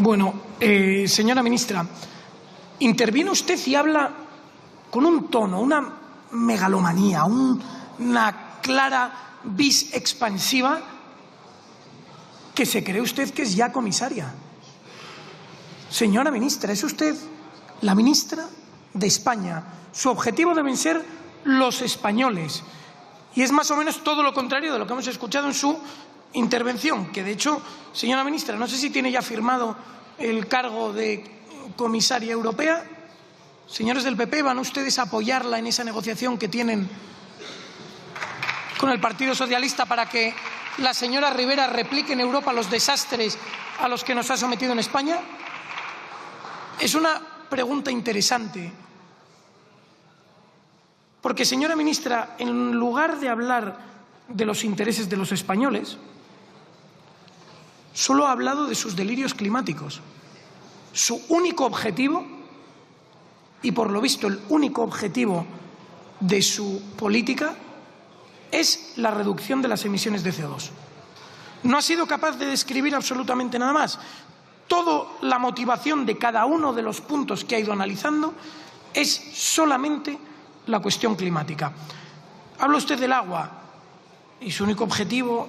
Bueno, señora ministra, interviene usted y habla con un tono, una megalomanía, una clara vis expansiva que se cree usted que es ya comisaria. Señora ministra, es usted la ministra de España. Su objetivo deben ser los españoles. Y es más o menos todo lo contrario de lo que hemos escuchado en su intervención, que de hecho, señora ministra, no sé si tiene ya firmado el cargo de comisaria europea. Señores del PP, ¿van ustedes a apoyarla en esa negociación que tienen con el Partido Socialista para que la señora Rivera replique en Europa los desastres a los que nos ha sometido en España? Es una pregunta interesante. Porque, señora ministra, en lugar de hablar de los intereses de los españoles, solo ha hablado de sus delirios climáticos. Su único objetivo, y por lo visto el único objetivo de su política, es la reducción de las emisiones de CO2. No ha sido capaz de describir absolutamente nada más. Toda la motivación de cada uno de los puntos que ha ido analizando es solamente la cuestión climática. Habla usted del agua y su único objetivo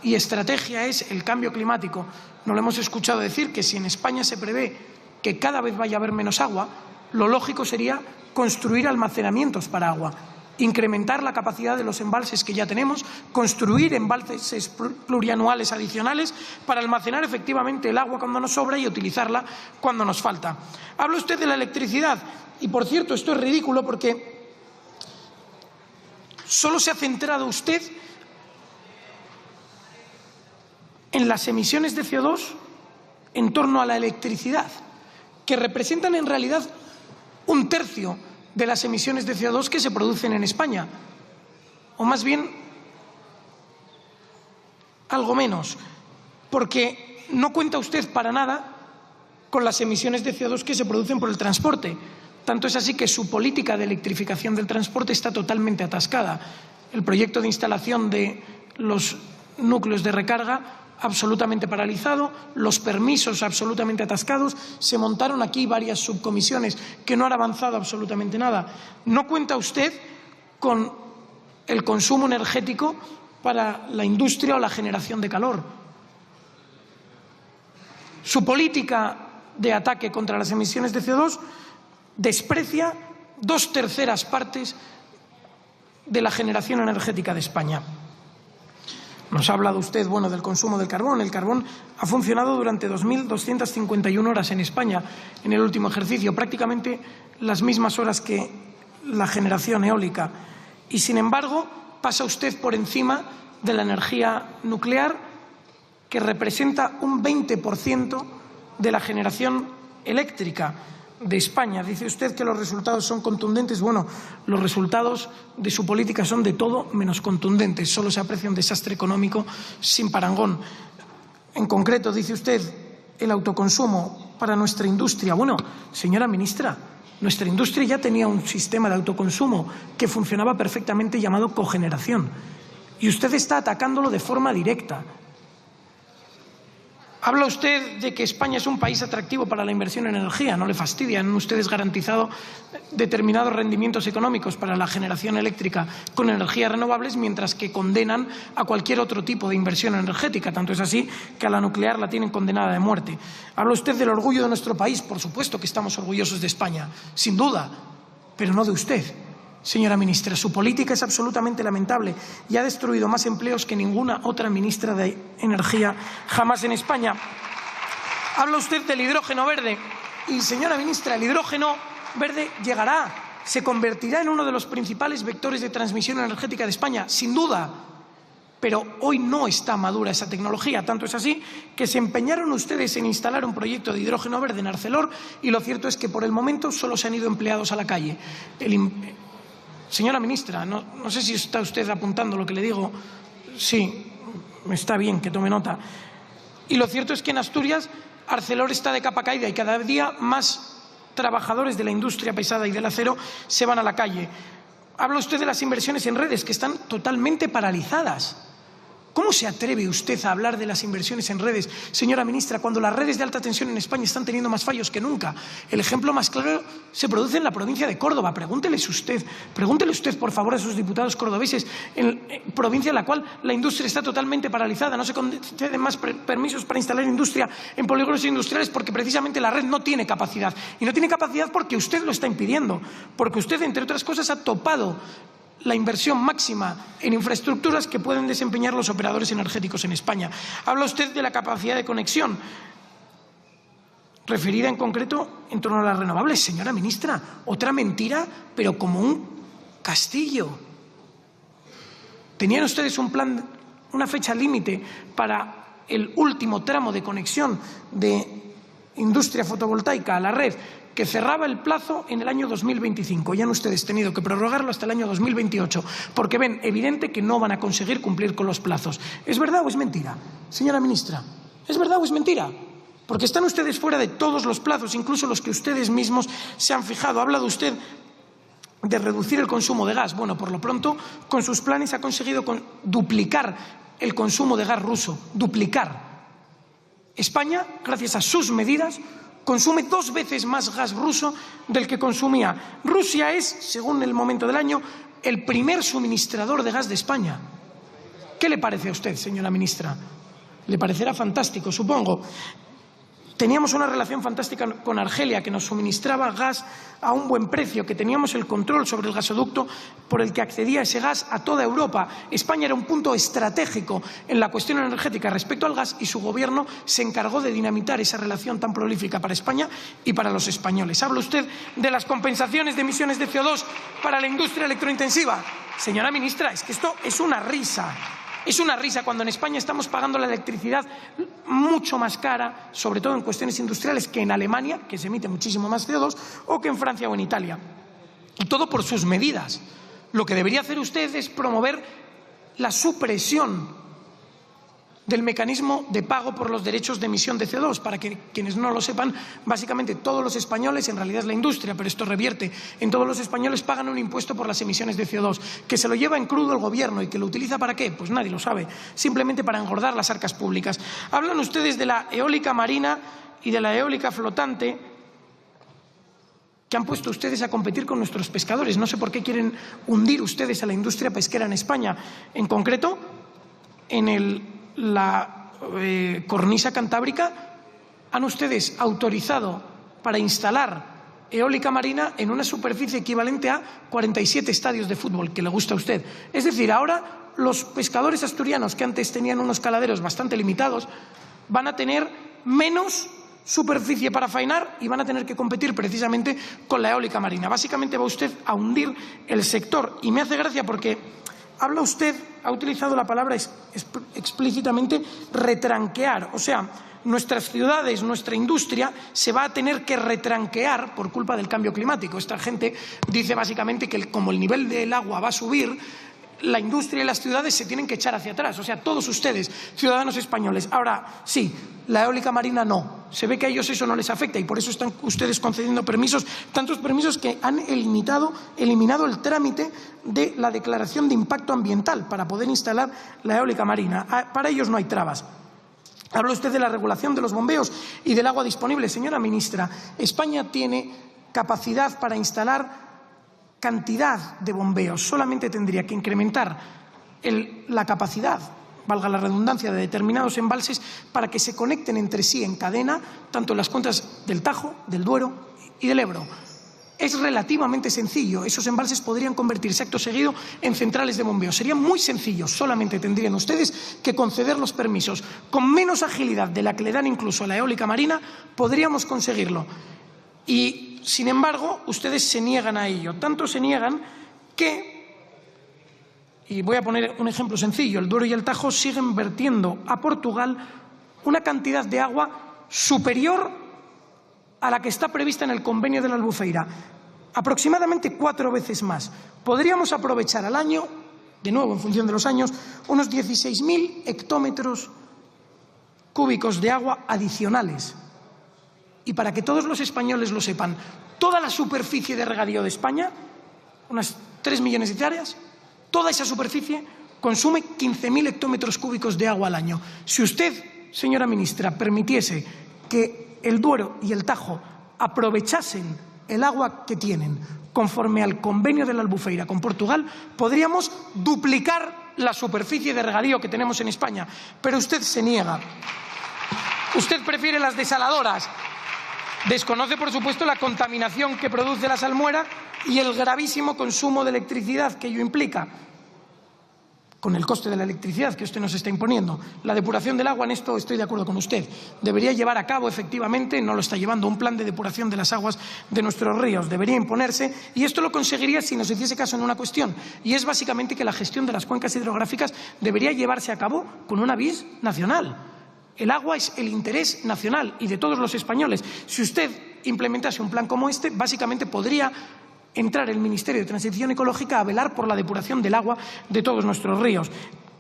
y estrategia es el cambio climático. No le hemos escuchado decir que si en España se prevé que cada vez vaya a haber menos agua, lo lógico sería construir almacenamientos para agua, incrementar la capacidad de los embalses que ya tenemos, construir embalses plurianuales adicionales para almacenar efectivamente el agua cuando nos sobra y utilizarla cuando nos falta. Habla usted de la electricidad y, por cierto, esto es ridículo porque solo se ha centrado usted en las emisiones de CO2 en torno a la electricidad, que representan en realidad un tercio de las emisiones de CO2 que se producen en España, o más bien algo menos, porque no cuenta usted para nada con las emisiones de CO2 que se producen por el transporte. Tanto es así que su política de electrificación del transporte está totalmente atascada. El proyecto de instalación de los núcleos de recarga absolutamente paralizado, los permisos absolutamente atascados. Se montaron aquí varias subcomisiones que no han avanzado absolutamente nada. No cuenta usted con el consumo energético para la industria o la generación de calor. Su política de ataque contra las emisiones de CO2 desprecia 2/3 partes de la generación energética de España. Nos ha hablado usted, bueno, del consumo del carbón. El carbón ha funcionado durante 2.251 horas en España en el último ejercicio, prácticamente las mismas horas que la generación eólica. Y, sin embargo, pasa usted por encima de la energía nuclear, que representa un 20% de la generación eléctrica de España. Dice usted que los resultados son contundentes. Bueno, los resultados de su política son de todo menos contundentes. Solo se aprecia un desastre económico sin parangón. En concreto, dice usted, el autoconsumo para nuestra industria. Bueno, señora ministra, nuestra industria ya tenía un sistema de autoconsumo que funcionaba perfectamente llamado cogeneración. Y usted está atacándolo de forma directa. Habla usted de que España es un país atractivo para la inversión en energía. No le fastidia. Han ustedes garantizado determinados rendimientos económicos para la generación eléctrica con energías renovables, mientras que condenan a cualquier otro tipo de inversión energética. Tanto es así que a la nuclear la tienen condenada de muerte. Habla usted del orgullo de nuestro país. Por supuesto que estamos orgullosos de España, sin duda, pero no de usted. Señora ministra, su política es absolutamente lamentable y ha destruido más empleos que ninguna otra ministra de Energía jamás en España. Habla usted del hidrógeno verde y, señora ministra, el hidrógeno verde llegará, se convertirá en uno de los principales vectores de transmisión energética de España, sin duda. Pero hoy no está madura esa tecnología. Tanto es así que se empeñaron ustedes en instalar un proyecto de hidrógeno verde en Arcelor y lo cierto es que por el momento solo se han ido empleados a la calle. Señora ministra, no sé si está usted apuntando lo que le digo. Sí, está bien que tome nota. Y lo cierto es que en Asturias Arcelor está de capa caída y cada día más trabajadores de la industria pesada y del acero se van a la calle. Habla usted de las inversiones en redes que están totalmente paralizadas. ¿Cómo se atreve usted a hablar de las inversiones en redes, señora ministra, cuando las redes de alta tensión en España están teniendo más fallos que nunca? El ejemplo más claro se produce en la provincia de Córdoba. Pregúntele usted, por favor, a sus diputados cordobeses, en provincia en la cual la industria está totalmente paralizada, no se conceden más permisos para instalar industria en polígonos industriales porque precisamente la red no tiene capacidad. Y no tiene capacidad porque usted lo está impidiendo, porque usted, entre otras cosas, ha topado la inversión máxima en infraestructuras que pueden desempeñar los operadores energéticos en España. Habla usted de la capacidad de conexión, referida en concreto en torno a las renovables. Señora ministra, otra mentira, pero como un castillo. ¿Tenían ustedes un plan, una fecha límite para el último tramo de conexión de industria fotovoltaica a la red, que cerraba el plazo en el año 2025. Ya han ustedes tenido que prorrogarlo hasta el año 2028, porque ven evidente que no van a conseguir cumplir con los plazos? ¿Es verdad o es mentira, señora ministra? ¿Es verdad o es mentira? Porque están ustedes fuera de todos los plazos, incluso los que ustedes mismos se han fijado. Ha hablado usted de reducir el consumo de gas. Bueno, por lo pronto, con sus planes ha conseguido duplicar el consumo de gas ruso. Duplicar. España, gracias a sus medidas, consume 2 veces más gas ruso del que consumía. Rusia es, según el momento del año, el primer suministrador de gas de España. ¿Qué le parece a usted, señora ministra? Le parecerá fantástico, supongo. Teníamos una relación fantástica con Argelia, que nos suministraba gas a un buen precio, que teníamos el control sobre el gasoducto por el que accedía ese gas a toda Europa. España era un punto estratégico en la cuestión energética respecto al gas y su gobierno se encargó de dinamitar esa relación tan prolífica para España y para los españoles. Habla usted de las compensaciones de emisiones de CO2 para la industria electrointensiva. Señora ministra, es que esto es una risa. Es una risa cuando en España estamos pagando la electricidad mucho más cara, sobre todo en cuestiones industriales, que en Alemania, que se emite muchísimo más CO2, o que en Francia o en Italia. Y todo por sus medidas. Lo que debería hacer usted es promover la supresión del mecanismo de pago por los derechos de emisión de CO2. Para que quienes no lo sepan, básicamente todos los españoles, en realidad es la industria, pero esto revierte en todos los españoles, pagan un impuesto por las emisiones de CO2, que se lo lleva en crudo el gobierno. ¿Y que lo utiliza para qué? Pues nadie lo sabe, simplemente para engordar las arcas públicas. Hablan ustedes de la eólica marina y de la eólica flotante, que han puesto ustedes a competir con nuestros pescadores. No sé por qué quieren hundir ustedes a la industria pesquera en España. En concreto, en la cornisa cantábrica han ustedes autorizado para instalar eólica marina en una superficie equivalente a 47 estadios de fútbol, que le gusta a usted. Es decir, ahora los pescadores asturianos, que antes tenían unos caladeros bastante limitados, van a tener menos superficie para faenar y van a tener que competir precisamente con la eólica marina. Básicamente va usted a hundir el sector. Y me hace gracia porque habla usted, ha utilizado la palabra explícitamente, retranquear. O sea, nuestras ciudades, nuestra industria se va a tener que retranquear por culpa del cambio climático. Esta gente dice básicamente que como el nivel del agua va a subir, la industria y las ciudades se tienen que echar hacia atrás. O sea, todos ustedes, ciudadanos españoles. Ahora, sí, la eólica marina no. Se ve que a ellos eso no les afecta y por eso están ustedes concediendo permisos, tantos permisos que han eliminado el trámite de la declaración de impacto ambiental para poder instalar la eólica marina. Para ellos no hay trabas. Habla usted de la regulación de los bombeos y del agua disponible. Señora ministra, España tiene capacidad para instalar cantidad de bombeos. Solamente tendría que incrementar la capacidad, valga la redundancia, de determinados embalses para que se conecten entre sí en cadena, tanto en las cuencas del Tajo, del Duero y del Ebro. Es relativamente sencillo. Esos embalses podrían convertirse acto seguido en centrales de bombeo. Sería muy sencillo. Solamente tendrían ustedes que conceder los permisos. Con menos agilidad de la que le dan incluso a la eólica marina, podríamos conseguirlo. Y, sin embargo, ustedes se niegan a ello. Tanto se niegan que, y voy a poner un ejemplo sencillo, el Duero y el Tajo siguen vertiendo a Portugal una cantidad de agua superior a la que está prevista en el convenio de la Albufeira, aproximadamente 4 veces más. Podríamos aprovechar al año, de nuevo en función de los años, unos 16.000 hectómetros cúbicos de agua adicionales. Y para que todos los españoles lo sepan, toda la superficie de regadío de España, unas 3 millones de hectáreas, toda esa superficie consume 15.000 hectómetros cúbicos de agua al año. Si usted, señora ministra, permitiese que el Duero y el Tajo aprovechasen el agua que tienen conforme al convenio de la Albufeira con Portugal, podríamos duplicar la superficie de regadío que tenemos en España. Pero usted se niega. Usted prefiere las desaladoras. Desconoce, por supuesto, la contaminación que produce la salmuera y el gravísimo consumo de electricidad que ello implica, con el coste de la electricidad que usted nos está imponiendo. La depuración del agua, en esto estoy de acuerdo con usted. Debería llevar a cabo, efectivamente, no lo está llevando, un plan de depuración de las aguas de nuestros ríos. Debería imponerse, y esto lo conseguiría si nos hiciese caso en una cuestión, y es básicamente que la gestión de las cuencas hidrográficas debería llevarse a cabo con una vis nacional. El agua es el interés nacional y de todos los españoles. Si usted implementase un plan como este, básicamente podría entrar el Ministerio de Transición Ecológica a velar por la depuración del agua de todos nuestros ríos.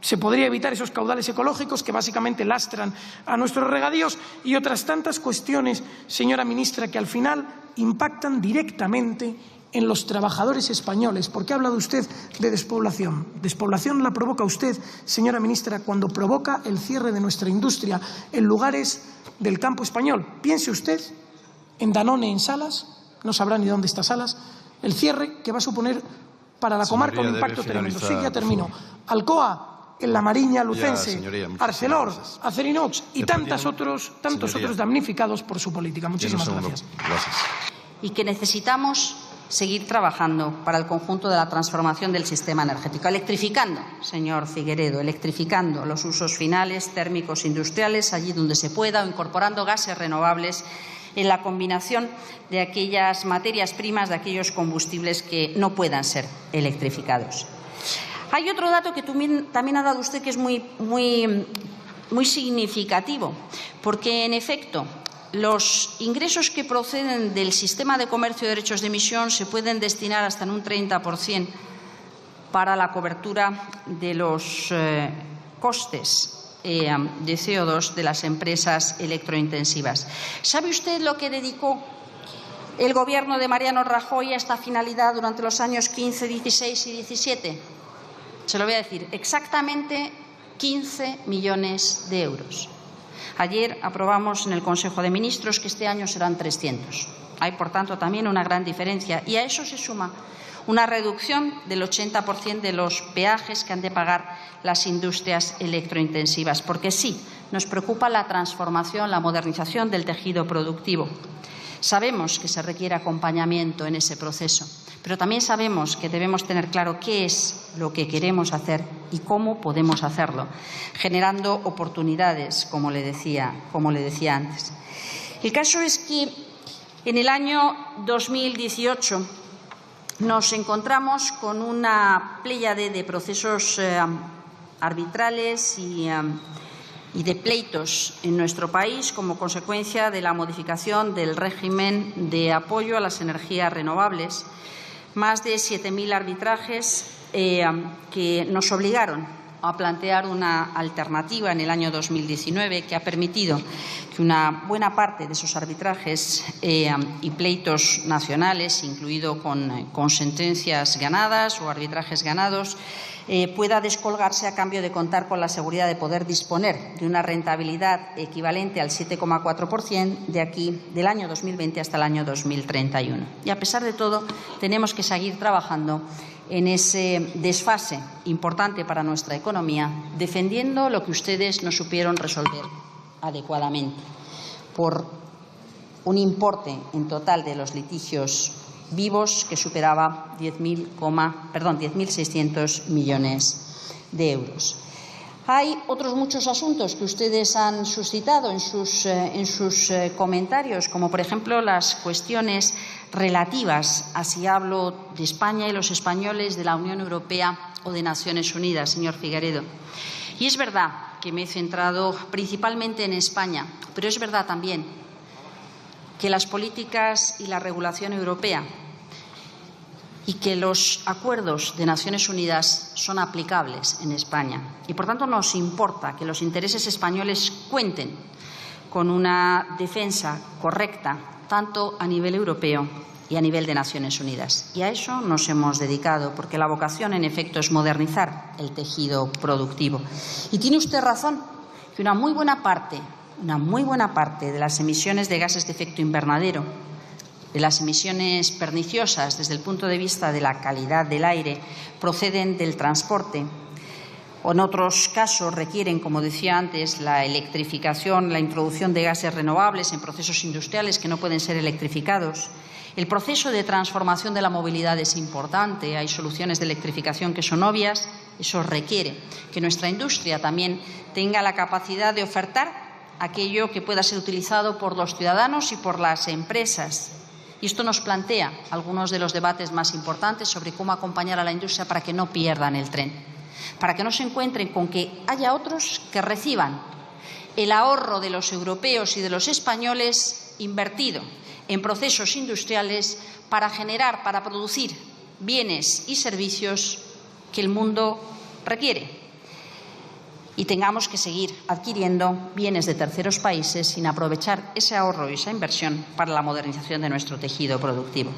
Se podría evitar esos caudales ecológicos que básicamente lastran a nuestros regadíos y otras tantas cuestiones, señora ministra, que al final impactan directamente en los trabajadores españoles. ¿Por qué ha hablado usted de despoblación? Despoblación la provoca usted, señora ministra, cuando provoca el cierre de nuestra industria en lugares del campo español. Piense usted en Danone en Salas, no sabrá ni dónde está Salas, el cierre que va a suponer para la comarca un impacto tremendo. Sí, ya termino. Alcoa, en la Mariña Lucense, Arcelor, Acerinox y tantos otros damnificados por su política. Muchísimas gracias. Y que necesitamos seguir trabajando para el conjunto de la transformación del sistema energético, electrificando, señor Figueredo, electrificando los usos finales térmicos industriales allí donde se pueda, o incorporando gases renovables en la combinación de aquellas materias primas, de aquellos combustibles que no puedan ser electrificados. Hay otro dato que también ha dado usted que es muy significativo, porque en efecto los ingresos que proceden del sistema de comercio de derechos de emisión se pueden destinar hasta en un 30% para la cobertura de los costes de CO2 de las empresas electrointensivas. ¿Sabe usted lo que dedicó el Gobierno de Mariano Rajoy a esta finalidad durante los años 15, 16 y 17? Se lo voy a decir, exactamente 15 millones de euros. Ayer aprobamos en el Consejo de Ministros que este año serán 300. Hay, por tanto, también una gran diferencia. Y a eso se suma una reducción del 80% de los peajes que han de pagar las industrias electrointensivas. Porque sí, nos preocupa la transformación, la modernización del tejido productivo. Sabemos que se requiere acompañamiento en ese proceso, pero también sabemos que debemos tener claro qué es lo que queremos hacer y cómo podemos hacerlo, generando oportunidades, como le decía antes. El caso es que en el año 2018 nos encontramos con una pléyade de procesos arbitrales y de pleitos en nuestro país como consecuencia de la modificación del régimen de apoyo a las energías renovables. Más de 7.000 arbitrajes que nos obligaron a plantear una alternativa en el año 2019 que ha permitido que una buena parte de esos arbitrajes y pleitos nacionales, incluido con sentencias ganadas o arbitrajes ganados, pueda descolgarse a cambio de contar con la seguridad de poder disponer de una rentabilidad equivalente al 7,4% de aquí del año 2020 hasta el año 2031. Y a pesar de todo, tenemos que seguir trabajando en ese desfase importante para nuestra economía, defendiendo lo que ustedes no supieron resolver adecuadamente, por un importe en total de los litigios vivos que superaba 10.600 millones de euros. Hay otros muchos asuntos que ustedes han suscitado en sus comentarios, como por ejemplo las cuestiones relativas a si hablo de España y los españoles, de la Unión Europea o de Naciones Unidas, señor Figueredo. Y es verdad que me he centrado principalmente en España, pero es verdad también que las políticas y la regulación europea y que los acuerdos de Naciones Unidas son aplicables en España. Y, por tanto, nos importa que los intereses españoles cuenten con una defensa correcta, tanto a nivel europeo y a nivel de Naciones Unidas. Y a eso nos hemos dedicado, porque la vocación, en efecto, es modernizar el tejido productivo. Y tiene usted razón, que una muy buena parte de las emisiones de gases de efecto invernadero, de las emisiones perniciosas desde el punto de vista de la calidad del aire, proceden del transporte. O en otros casos requieren, como decía antes, la electrificación, la introducción de gases renovables en procesos industriales que no pueden ser electrificados. El proceso de transformación de la movilidad es importante. Hay soluciones de electrificación que son obvias. Eso requiere que nuestra industria también tenga la capacidad de ofertar aquello que pueda ser utilizado por los ciudadanos y por las empresas. Y esto nos plantea algunos de los debates más importantes sobre cómo acompañar a la industria para que no pierdan el tren, para que no se encuentren con que haya otros que reciban el ahorro de los europeos y de los españoles invertido en procesos industriales para generar, para producir bienes y servicios que el mundo requiere. Y tengamos que seguir adquiriendo bienes de terceros países sin aprovechar ese ahorro y esa inversión para la modernización de nuestro tejido productivo.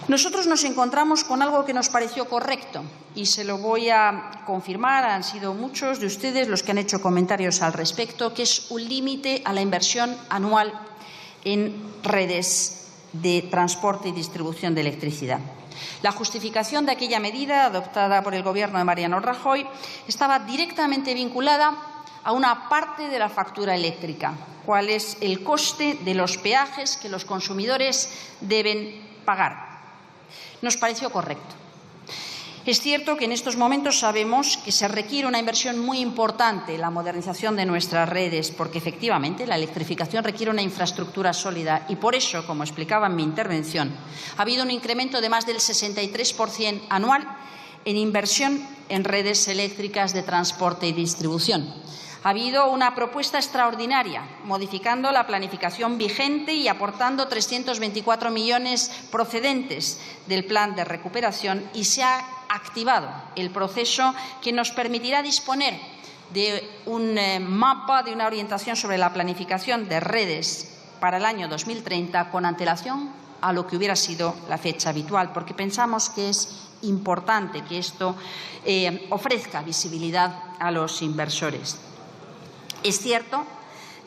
Nosotros nos encontramos con algo que nos pareció correcto y se lo voy a confirmar. Han sido muchos de ustedes los que han hecho comentarios al respecto, que es un límite a la inversión anual en redes de transporte y distribución de electricidad. La justificación de aquella medida adoptada por el Gobierno de Mariano Rajoy estaba directamente vinculada a una parte de la factura eléctrica, cuál es el coste de los peajes que los consumidores deben pagar. Nos pareció correcto. Es cierto que en estos momentos sabemos que se requiere una inversión muy importante en la modernización de nuestras redes, porque efectivamente la electrificación requiere una infraestructura sólida y por eso, como explicaba en mi intervención, ha habido un incremento de más del 63% anual en inversión en redes eléctricas de transporte y distribución. Ha habido una propuesta extraordinaria, modificando la planificación vigente y aportando 324 millones procedentes del plan de recuperación, y se ha activado el proceso que nos permitirá disponer de un mapa, de una orientación sobre la planificación de redes para el año 2030 con antelación a lo que hubiera sido la fecha habitual, porque pensamos que es importante que esto ofrezca visibilidad a los inversores. Es cierto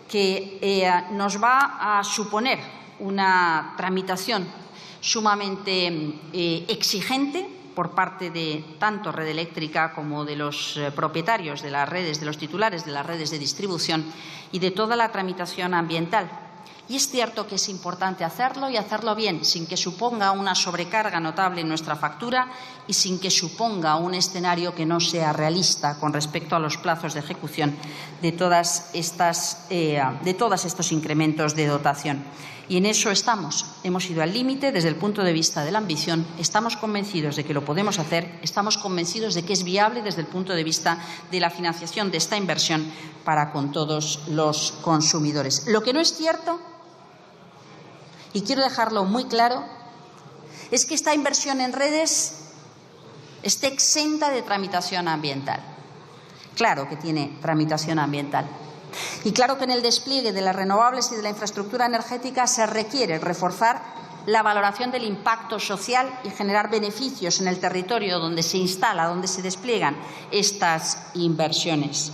que nos va a suponer una tramitación sumamente exigente por parte de tanto Red Eléctrica como de los propietarios de las redes, de los titulares de las redes de distribución y de toda la tramitación ambiental. Y es cierto que es importante hacerlo y hacerlo bien, sin que suponga una sobrecarga notable en nuestra factura y sin que suponga un escenario que no sea realista con respecto a los plazos de ejecución de todos estos incrementos de dotación. Y en eso estamos. Hemos ido al límite desde el punto de vista de la ambición. Estamos convencidos de que lo podemos hacer. Estamos convencidos de que es viable desde el punto de vista de la financiación de esta inversión para con todos los consumidores. Lo que no es cierto, y quiero dejarlo muy claro, es que esta inversión en redes esté exenta de tramitación ambiental. Claro que tiene tramitación ambiental. Y claro que en el despliegue de las renovables y de la infraestructura energética se requiere reforzar la valoración del impacto social y generar beneficios en el territorio donde se instala, donde se despliegan estas inversiones.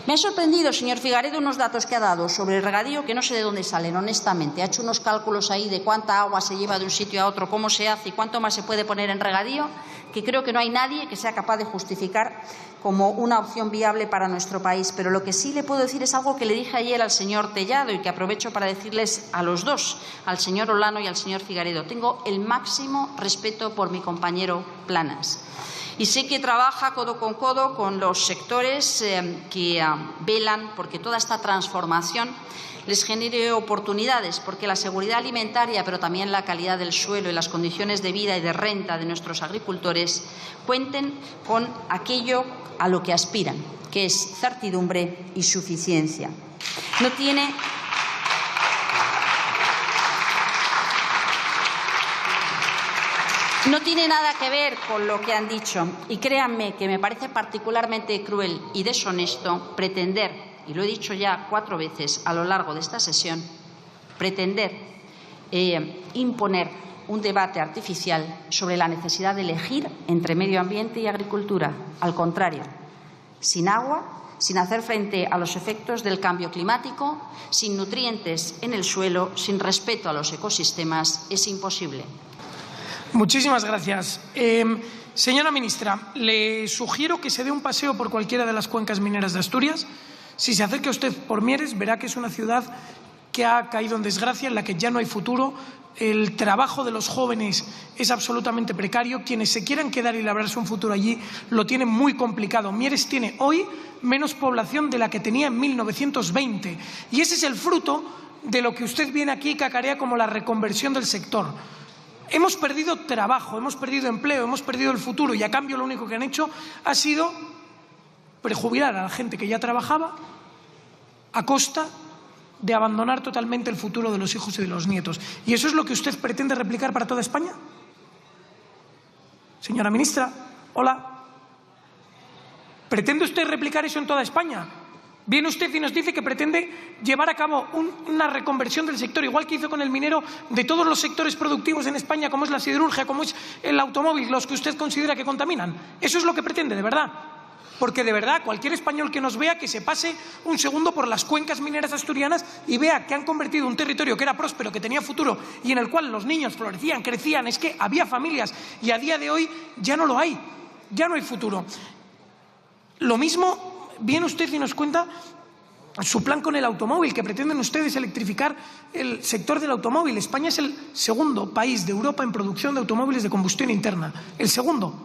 Me ha sorprendido, señor Figaredo, unos datos que ha dado sobre el regadío que no sé de dónde salen, honestamente. Ha hecho unos cálculos ahí de cuánta agua se lleva de un sitio a otro, cómo se hace y cuánto más se puede poner en regadío, que creo que no hay nadie que sea capaz de justificar como una opción viable para nuestro país. Pero lo que sí le puedo decir es algo que le dije ayer al señor Tellado y que aprovecho para decirles a los dos, al señor Olano y al señor Figaredo. Tengo el máximo respeto por mi compañero Planas. Y sé que trabaja codo con los sectores que velan porque toda esta transformación les genere oportunidades, porque la seguridad alimentaria, pero también la calidad del suelo y las condiciones de vida y de renta de nuestros agricultores cuenten con aquello a lo que aspiran, que es certidumbre y suficiencia. No tiene nada que ver con lo que han dicho, y créanme que me parece particularmente cruel y deshonesto pretender, y lo he dicho ya 4 veces a lo largo de esta sesión, pretender imponer un debate artificial sobre la necesidad de elegir entre medio ambiente y agricultura. Al contrario, sin agua, sin hacer frente a los efectos del cambio climático, sin nutrientes en el suelo, sin respeto a los ecosistemas, es imposible. Muchísimas gracias. Señora ministra, le sugiero que se dé un paseo por cualquiera de las cuencas mineras de Asturias. Si se acerca usted por Mieres, verá que es una ciudad que ha caído en desgracia, en la que ya no hay futuro. El trabajo de los jóvenes es absolutamente precario. Quienes se quieran quedar y labrarse un futuro allí lo tienen muy complicado. Mieres tiene hoy menos población de la que tenía en 1920. Y ese es el fruto de lo que usted viene aquí y cacarea como la reconversión del sector. Hemos perdido trabajo, hemos perdido empleo, hemos perdido el futuro y a cambio lo único que han hecho ha sido prejubilar a la gente que ya trabajaba a costa de abandonar totalmente el futuro de los hijos y de los nietos. ¿Y eso es lo que usted pretende replicar para toda España? Señora ministra, hola. ¿Pretende usted replicar eso en toda España? Viene usted y nos dice que pretende llevar a cabo una reconversión del sector, igual que hizo con el minero, de todos los sectores productivos en España, como es la siderurgia, como es el automóvil, los que usted considera que contaminan. ¿Eso es lo que pretende, de verdad? Porque de verdad, cualquier español que nos vea, que se pase un segundo por las cuencas mineras asturianas y vea que han convertido un territorio que era próspero, que tenía futuro y en el cual los niños florecían, crecían, es que había familias y a día de hoy ya no lo hay, ya no hay futuro. Lo mismo viene usted y nos cuenta su plan con el automóvil, que pretenden ustedes electrificar el sector del automóvil. España es el segundo país de Europa en producción de automóviles de combustión interna. El segundo.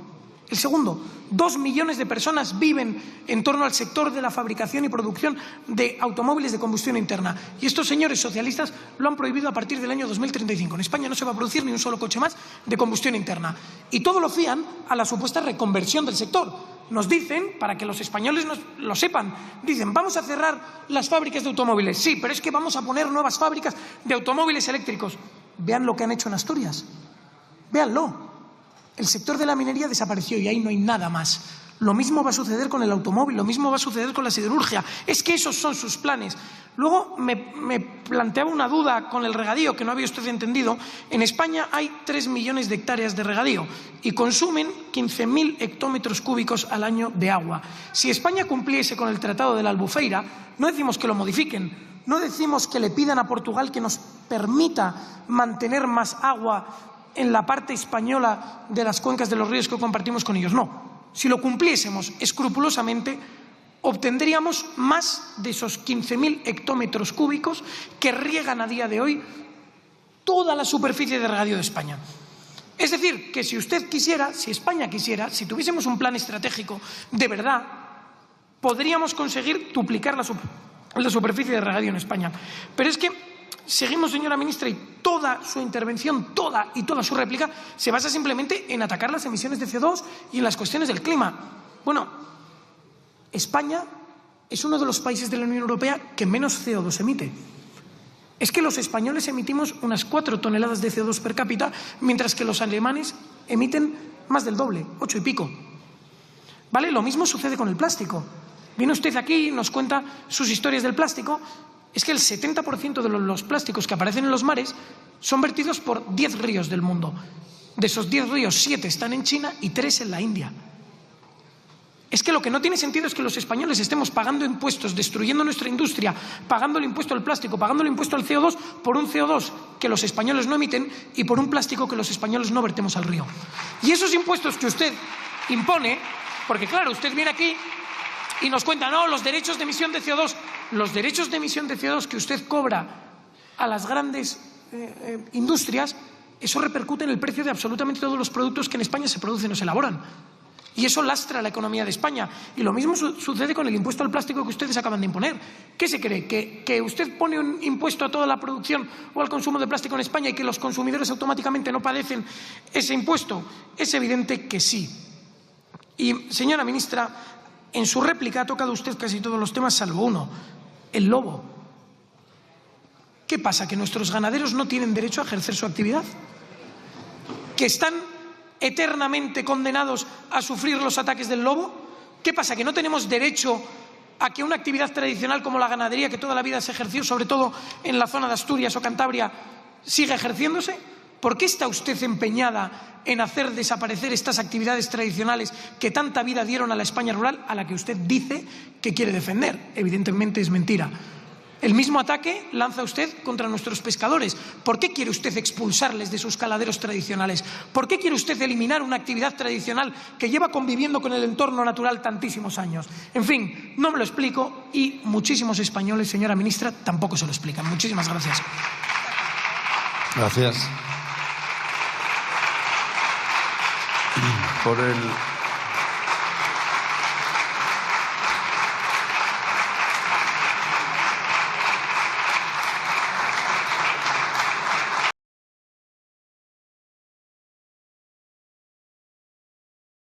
2 millones de personas viven en torno al sector de la fabricación y producción de automóviles de combustión interna. Y estos señores socialistas lo han prohibido a partir del año 2035. En España no se va a producir ni un solo coche más de combustión interna. Y todo lo fían a la supuesta reconversión del sector. Nos dicen, para que los españoles lo sepan, dicen, vamos a cerrar las fábricas de automóviles. Sí, pero es que vamos a poner nuevas fábricas de automóviles eléctricos. Vean lo que han hecho en Asturias. Véanlo. El sector de la minería desapareció y ahí no hay nada más. Lo mismo va a suceder con el automóvil, lo mismo va a suceder con la siderurgia. Es que esos son sus planes. Luego me planteaba una duda con el regadío que no había usted entendido. En España hay 3 millones de hectáreas de regadío y consumen 15.000 hectómetros cúbicos al año de agua. Si España cumpliese con el Tratado de la Albufeira, no decimos que lo modifiquen, no decimos que le pidan a Portugal que nos permita mantener más agua en la parte española de las cuencas de los ríos que compartimos con ellos. No. Si lo cumpliésemos escrupulosamente, obtendríamos más de esos 15.000 hectómetros cúbicos que riegan a día de hoy toda la superficie de regadío de España. Es decir, que si usted quisiera, si España quisiera, si tuviésemos un plan estratégico de verdad, podríamos conseguir duplicar la superficie de regadío en España. Pero es que seguimos, señora ministra, y toda su intervención, toda su réplica, se basa simplemente en atacar las emisiones de CO2 y en las cuestiones del clima. Bueno, España es uno de los países de la Unión Europea que menos CO2 emite. Es que los españoles emitimos unas 4 toneladas de CO2 per cápita, mientras que los alemanes emiten más del doble, 8 y pico. ¿Vale? Lo mismo sucede con el plástico. Viene usted aquí y nos cuenta sus historias del plástico. Es que el 70% de los plásticos que aparecen en los mares son vertidos por 10 ríos del mundo. De esos 10 ríos, 7 están en China y 3 en la India. Es que lo que no tiene sentido es que los españoles estemos pagando impuestos, destruyendo nuestra industria, pagando el impuesto al plástico, pagando el impuesto al CO2 por un CO2 que los españoles no emiten y por un plástico que los españoles no vertemos al río. Y esos impuestos que usted impone, porque claro, usted viene aquí y nos cuenta, no, los derechos de emisión de CO2, los derechos de emisión de CO2 que usted cobra a las grandes industrias, eso repercute en el precio de absolutamente todos los productos que en España se producen o se elaboran. Y eso lastra la economía de España. Y lo mismo sucede con el impuesto al plástico que ustedes acaban de imponer. ¿Qué se cree? ¿Que usted pone un impuesto a toda la producción o al consumo de plástico en España y que los consumidores automáticamente no padecen ese impuesto? Es evidente que sí. Y, señora ministra, en su réplica ha tocado usted casi todos los temas salvo uno, el lobo. ¿Qué pasa? ¿Que nuestros ganaderos no tienen derecho a ejercer su actividad? ¿Que están eternamente condenados a sufrir los ataques del lobo? ¿Qué pasa? ¿Que no tenemos derecho a que una actividad tradicional como la ganadería, que toda la vida se ejerció sobre todo en la zona de Asturias o Cantabria, sigue ejerciéndose? ¿Por qué está usted empeñada en hacer desaparecer estas actividades tradicionales que tanta vida dieron a la España rural, a la que usted dice que quiere defender? Evidentemente es mentira. El mismo ataque lanza usted contra nuestros pescadores. ¿Por qué quiere usted expulsarles de sus caladeros tradicionales? ¿Por qué quiere usted eliminar una actividad tradicional que lleva conviviendo con el entorno natural tantísimos años? En fin, no me lo explico y muchísimos españoles, señora ministra, tampoco se lo explican. Muchísimas gracias. Gracias. Por el